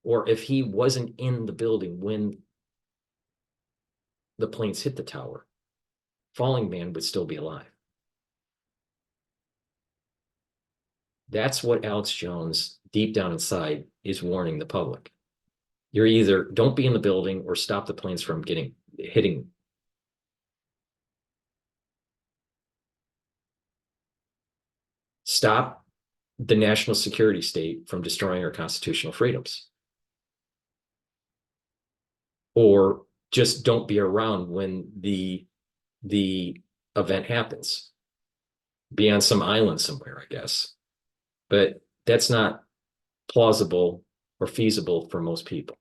or if he wasn't in the building when the planes hit the tower, Falling Man would still be alive. That's what Alex Jones, deep down inside, is warning the public. You're either don't be in the building or stop the planes from hitting. Stop the national security state from destroying our constitutional freedoms. Or just don't be around when the event happens. Be on some island somewhere, I guess. But that's not plausible or feasible for most people.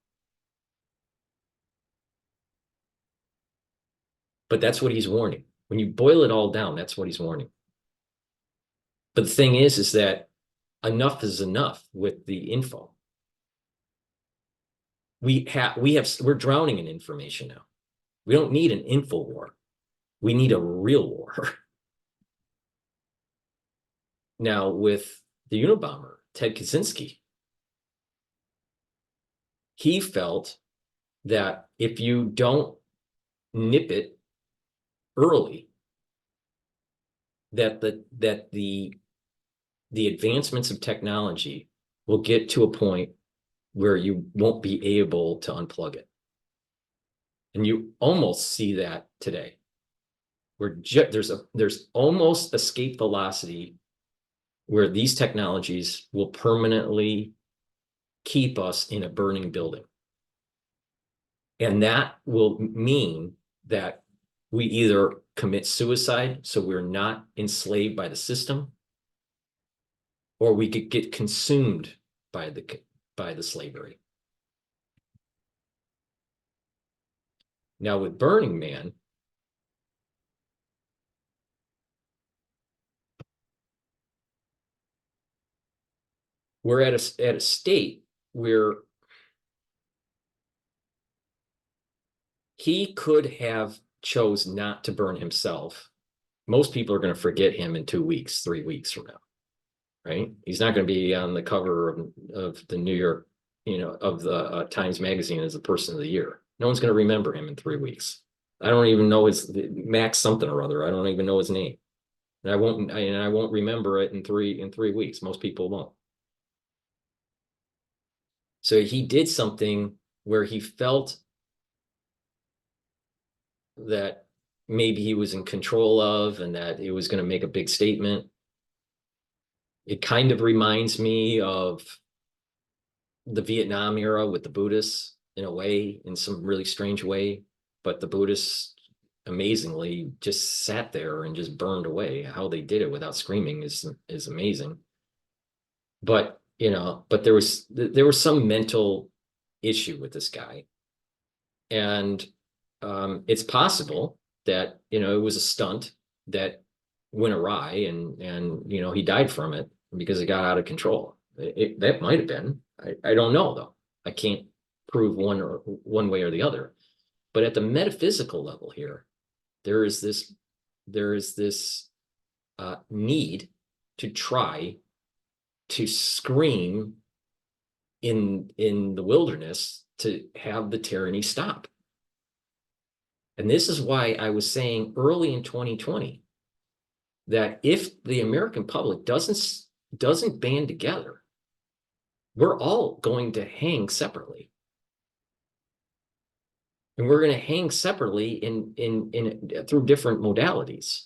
But that's what he's warning. When you boil it all down, that's what he's warning. But the thing is that enough is enough with the info. We're drowning in information now. We don't need an info war. We need a real war. Now, with the Unabomber, Ted Kaczynski, he felt that if you don't nip it early, that the advancements of technology will get to a point where you won't be able to unplug it. And you almost see that today, where there's almost escape velocity, where these technologies will permanently keep us in a burning building. And that will mean that we either commit suicide, so we're not enslaved by the system, or we could get consumed by the slavery. Now, with Burning Man, we're at a state where he could have chose not to burn himself. Most people are going to forget him in 2 weeks, 3 weeks from now, right? He's not going to be on the cover of the New York, of the Times Magazine as a person of the year. No one's going to remember him in 3 weeks. I don't even know his Max something or other. I don't even know his name. And I won't remember it in 3 weeks. Most people won't. So he did something where he felt that maybe he was in control of and that it was going to make a big statement. It kind of reminds me of the Vietnam era with the Buddhists in a way, in some really strange way. But the Buddhists amazingly just sat there and just burned away. How they did it without screaming is amazing. But but there was some mental issue with this guy, and it's possible that it was a stunt that went awry, and he died from it because it got out of control. That might have been. I don't know though. I can't prove one way or the other. But at the metaphysical level here, there is this need to try to scream in the wilderness to have the tyranny stop. And this is why I was saying early in 2020 that if the American public doesn't band together, we're all going to hang separately. And we're going to hang separately through different modalities.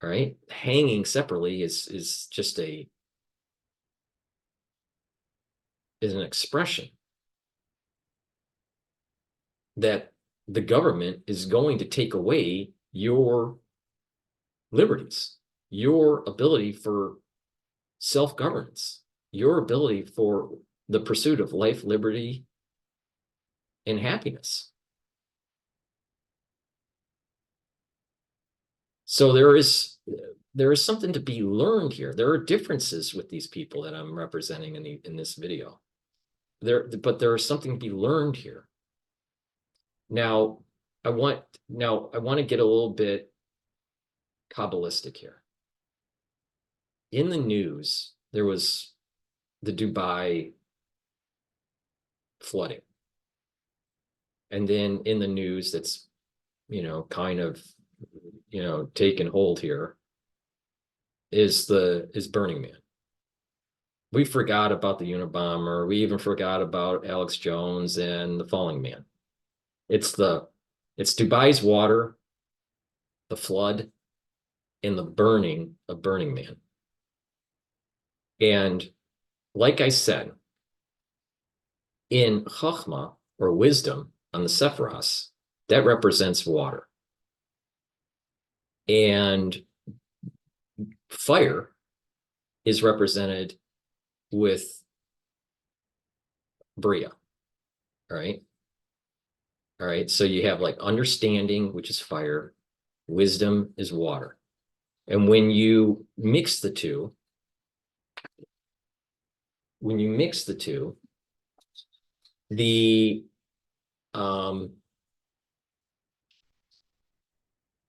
All right. Hanging separately is just is an expression that the government is going to take away your liberties, your ability for self-governance, your ability for the pursuit of life, liberty, and happiness. So there is something to be learned here. There are differences with these people that I'm representing in this video. But there is something to be learned here. Now, I want to get a little bit Kabbalistic here. In the news, there was the Dubai flooding. And then in the news that's, kind of, taken hold here is Burning Man. We forgot about the Unabomber. We even forgot about Alex Jones and the Falling Man. It's Dubai's water, the flood, and the burning of Burning Man. And like I said, in Chokhmah, or wisdom, on the Sephiros, that represents water. And fire is represented with Bria. All right. So you have like understanding, which is fire, wisdom is water. And when you mix the two,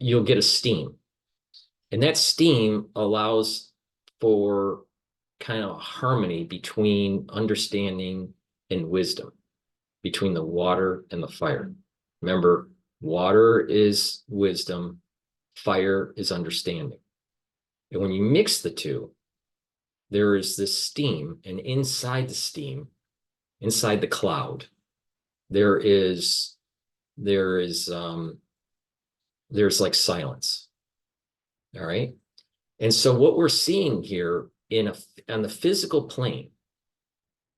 you'll get a steam. And that steam allows for kind of harmony between understanding and wisdom, between the water and the fire. Remember, water is wisdom, fire is understanding. And when you mix the two, there is this steam, and inside the steam, inside the cloud, there's like silence. All right. And so what we're seeing here on the physical plane,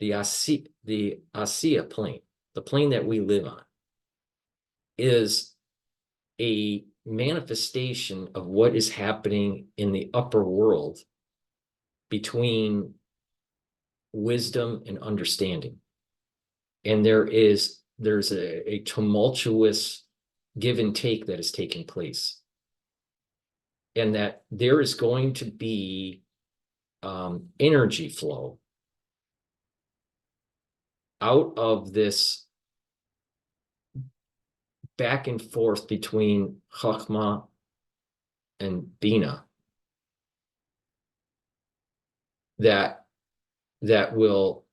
the Asiya plane, the plane that we live on, is a manifestation of what is happening in the upper world between wisdom and understanding. And there's a tumultuous give and take that is taking place. And that there is going to be energy flow out of this back and forth between Chachma and Bina that will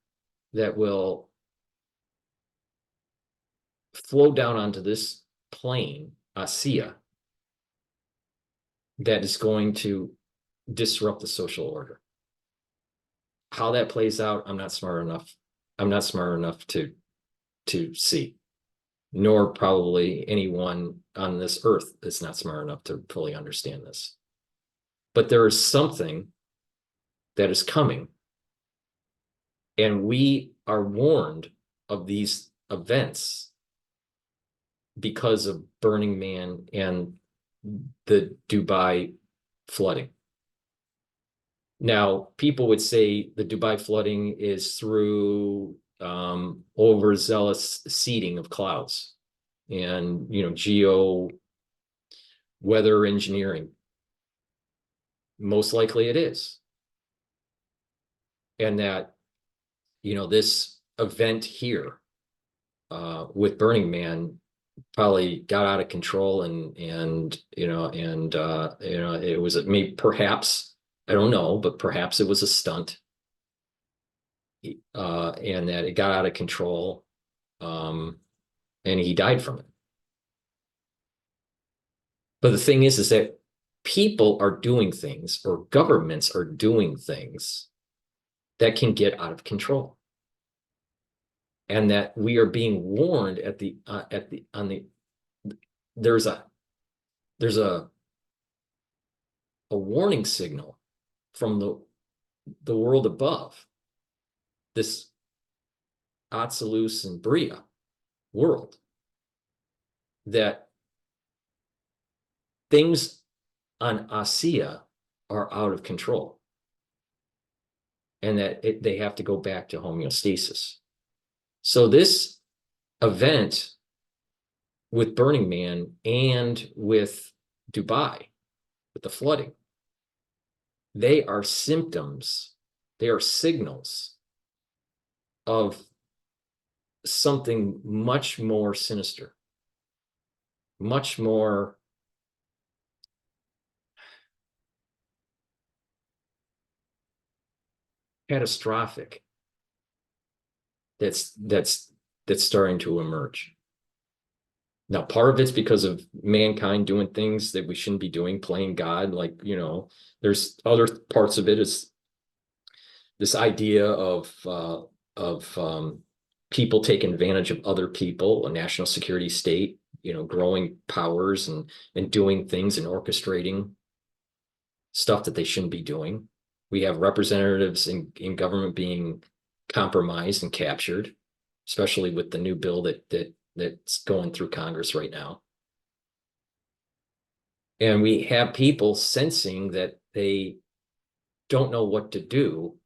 flow down onto this plane, Asiya, that is going to disrupt the social order. How that plays out, I'm not smart enough to see, nor probably anyone on this earth is not smart enough to fully understand this. But there is something that is coming, and we are warned of these events because of Burning Man and the Dubai flooding. Now, people would say the Dubai flooding is through overzealous seeding of clouds and, geo weather engineering. Most likely it is. And that, this event here with Burning Man probably got out of control, and it was maybe, perhaps, I don't know, but perhaps it was a stunt, and that it got out of control, and he died from it. But the thing is that people are doing things, or governments are doing things that can get out of control, and that we are being warned there's a warning signal from the world above, this Atzilus and Bria world, that things on Asiya are out of control, and that they have to go back to homeostasis. So this event with Burning Man and with Dubai, with the flooding, they are symptoms, they are signals of something much more sinister, much more catastrophic that's starting to emerge. Now, part of it's because of mankind doing things that we shouldn't be doing, playing God. Like, there's other parts of it is this idea of people taking advantage of other people, a national security state, growing powers and doing things and orchestrating stuff that they shouldn't be doing. We have representatives in government being compromised and captured, especially with the new bill that's going through Congress right now. And we have people sensing that they don't know what to do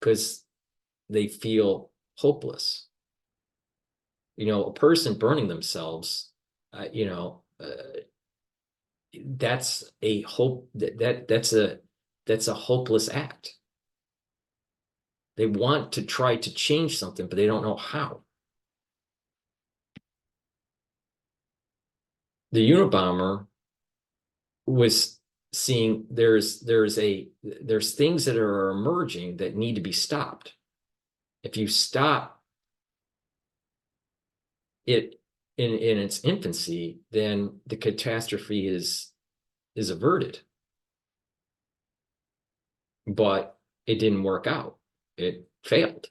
because they feel hopeless. A person burning themselves, that's a hope that's a hopeless act. They want to try to change something, but they don't know how. The Unabomber was seeing there's things that are emerging that need to be stopped. If you stop it in its infancy, then the catastrophe is averted. But it didn't work out. It failed.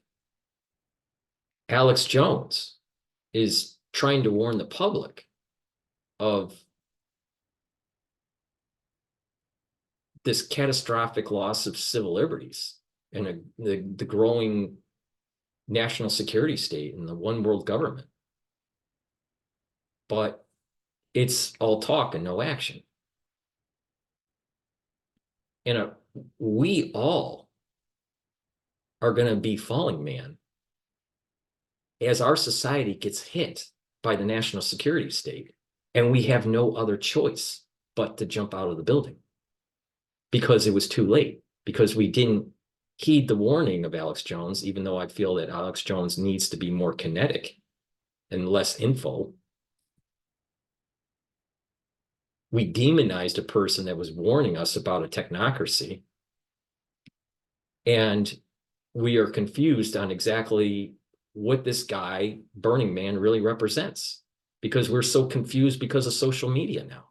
Alex Jones is trying to warn the public of this catastrophic loss of civil liberties and the growing national security state and the one world government. But it's all talk and no action. And we all are going to be falling man as our society gets hit by the national security state, and we have no other choice but to jump out of the building because it was too late, because we didn't heed the warning of Alex Jones, even though I feel that Alex Jones needs to be more kinetic and less info. We demonized a person that was warning us about a technocracy. And we are confused on exactly what this guy, Burning Man, really represents, because we're so confused because of social media now.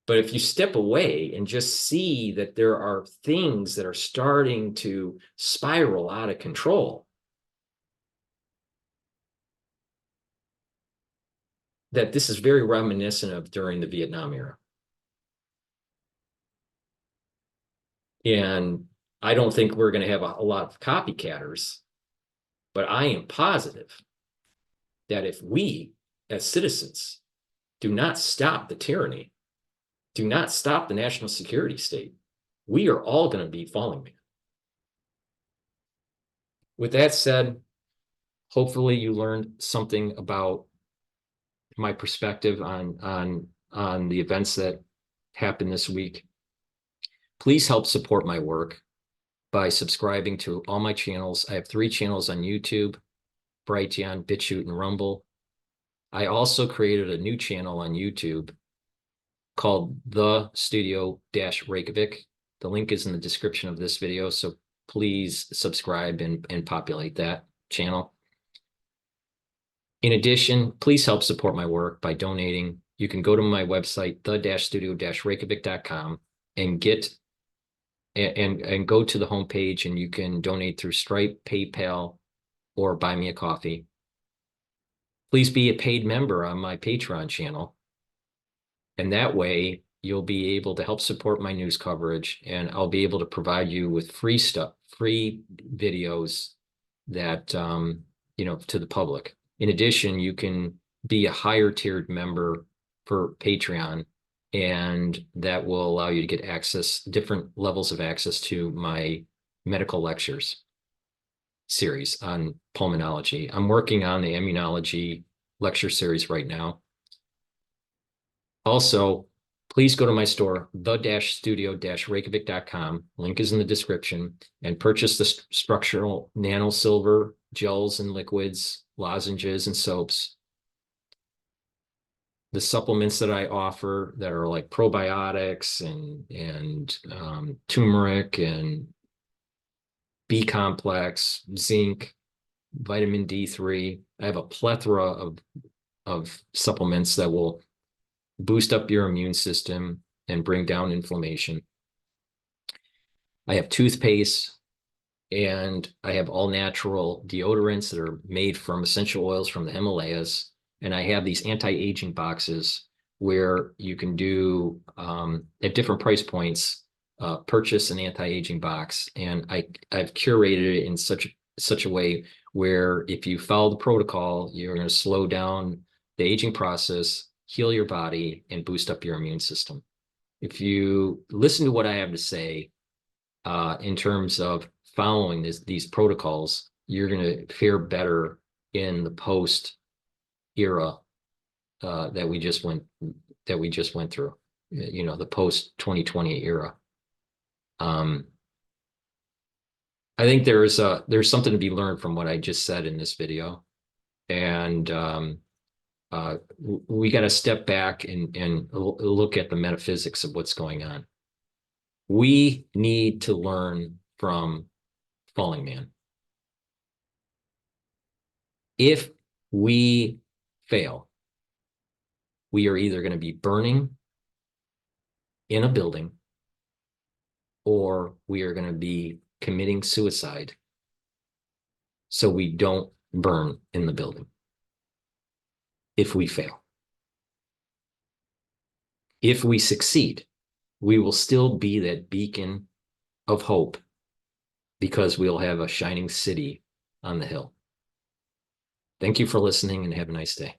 But if you step away and just see that there are things that are starting to spiral out of control, that this is very reminiscent of during the Vietnam era. And I don't think we're going to have a lot of copycatters, but I am positive that if we, as citizens, do not stop the tyranny, do not stop the national security state, we are all going to be falling man. With that said, hopefully you learned something about my perspective on the events that happened this week. Please help support my work by subscribing to all my channels. I have 3 channels on YouTube, Brighteon, Bitchute, and Rumble. I also created a new channel on YouTube called The Studio-Reykjavik. The link is in the description of this video, so please subscribe and populate that channel. In addition, please help support my work by donating. You can go to my website, the-studio-reykjavik.com, and go to the homepage, and you can donate through Stripe, PayPal, or buy me a coffee. Please be a paid member on my Patreon channel. And that way you'll be able to help support my news coverage, and I'll be able to provide you with free stuff, free videos that, to the public. In addition, you can be a higher tiered member for Patreon, and that will allow you to get access, different levels of access to my medical lectures series on pulmonology. I'm working on the immunology lecture series right now. Also, please go to my store, the-studio-reykjavik.com. Link is in the description, and purchase the structural nanosilver gels and liquids, lozenges and soaps. The supplements that I offer that are like probiotics and turmeric and B complex, zinc, vitamin D3. I have a plethora of supplements that will boost up your immune system and bring down inflammation. I have toothpaste, and I have all natural deodorants that are made from essential oils from the Himalayas. And I have these anti-aging boxes where you can do, at different price points, purchase an anti-aging box. And I've curated it in such a way where if you follow the protocol, you're going to slow down the aging process, heal your body, and boost up your immune system. If you listen to what I have to say in terms of following these protocols, you're going to fare better in the post era that we just went through. The post 2020 era. I think there's something to be learned from what I just said in this video, and we got to step back and look at the metaphysics of what's going on. We need to learn from Falling Man. If we fail, we are either going to be burning in a building, or we are going to be committing suicide so we don't burn in the building if we fail. If we succeed, we will still be that beacon of hope, because we'll have a shining city on the hill. Thank you for listening, and have a nice day.